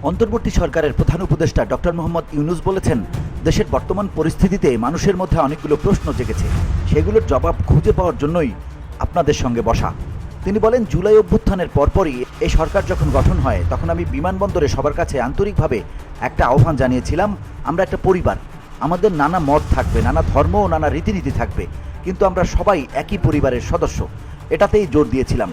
অন্তর্বর্তী সরকারের প্রধান উপদেষ্টা ডক্টর মোহাম্মদ ইউনূস বলেছেন, দেশের বর্তমান পরিস্থিতিতে মানুষের মধ্যে অনেকগুলো প্রশ্ন জেগেছে, সেগুলোর জবাব খুঁজে পাওয়ার জন্যই আপনাদের সঙ্গে বসা। তিনি বলেন, জুলাই অভ্যুত্থানের পরপরই এই সরকার যখন গঠন হয় তখন আমি বিমানবন্দরে সবার কাছে আন্তরিকভাবে একটা আহ্বান জানিয়েছিলাম, আমরা একটা পরিবার, আমাদের নানা মত থাকবে, নানা ধর্ম ও নানা রীতিনীতি থাকবে, কিন্তু আমরা সবাই একই পরিবারের সদস্য। এটাতেই জোর দিয়েছিলাম,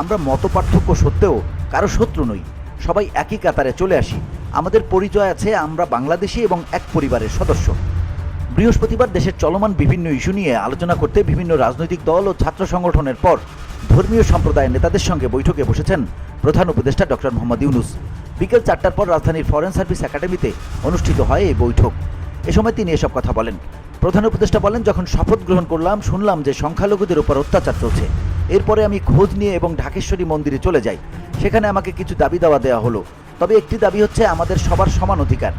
আমরা মত পার্থক্য সত্ত্বেও কারো শত্রু নই, সবাই একই কাতারে চলে আসি, আমাদের পরিচয় আছে, আমরা বাংলাদেশি এবং এক পরিবারের সদস্য। বৃহস্পতিবার দেশের চলমান বিভিন্ন ইস্যু নিয়ে আলোচনা করতে বিভিন্ন রাজনৈতিক দল ও ছাত্র সংগঠনের পর ধর্মীয় সম্প্রদায়ের নেতাদের সঙ্গে বৈঠকে বসেছেন প্রধান উপদেষ্টা ডক্টর মোহাম্মদ ইউনূস। বিকেল 4টার পর রাজধানীর ফরেন সার্ভিস একাডেমিতে অনুষ্ঠিত হয় এই বৈঠক। এ সময় তিনি এসব কথা বলেন। প্রধান উপদেষ্টা বলেন, যখন শপথ গ্রহণ করলাম শুনলাম যে সংখ্যালঘুদের উপর অত্যাচার চলছে। এরপরে আমি খোঁজ নিয়ে এবং ঢাকেশ্বরী মন্দিরে চলে যাই। সেখানে আমাকে কিছু দাবি দাওয়া দেওয়া হলো। তবে একটি দাবি হচ্ছে আমাদের সবার সমান অধিকার,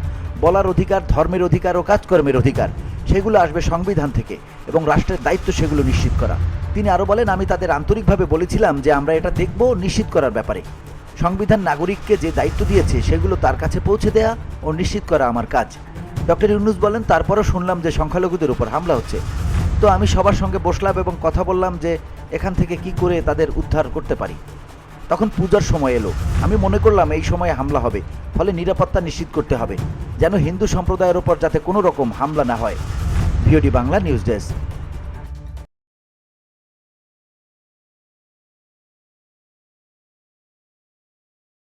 বলার অধিকার, ধর্মের অধিকার ও কাজকর্মের অধিকার। সেগুলো আসবে সংবিধান থেকে এবং রাষ্ট্রের দায়িত্ব সেগুলো নিশ্চিত করা। তিনি আরও বলেন, আমি তাদের আন্তরিকভাবে বলেছিলাম যে আমরা এটা দেখব নিশ্চিত করার ব্যাপারে। সংবিধান নাগরিককে যে দায়িত্ব দিয়েছে সেগুলো তার কাছে পৌঁছে দেয়া ও নিশ্চিত করা আমার কাজ। ডক্টর ইউনূস বলেন, তারপরও শুনলাম যে সংখ্যালঘুদের উপর হামলা হচ্ছে। তো আমি সবার সঙ্গে বসলাম এবং কথা বললাম যে এখান থেকে কি করে তাদের উদ্ধার করতে পারি। তখন পূজার সময় এলো। আমি মনে করলাম এই সময়ে হামলা হবে, ফলে নিরাপত্তা নিশ্চিত করতে হবে, যেন হিন্দু সম্প্রদায়ের ওপর যাতে কোনো রকম হামলা না হয়। VOD Bangla news desk.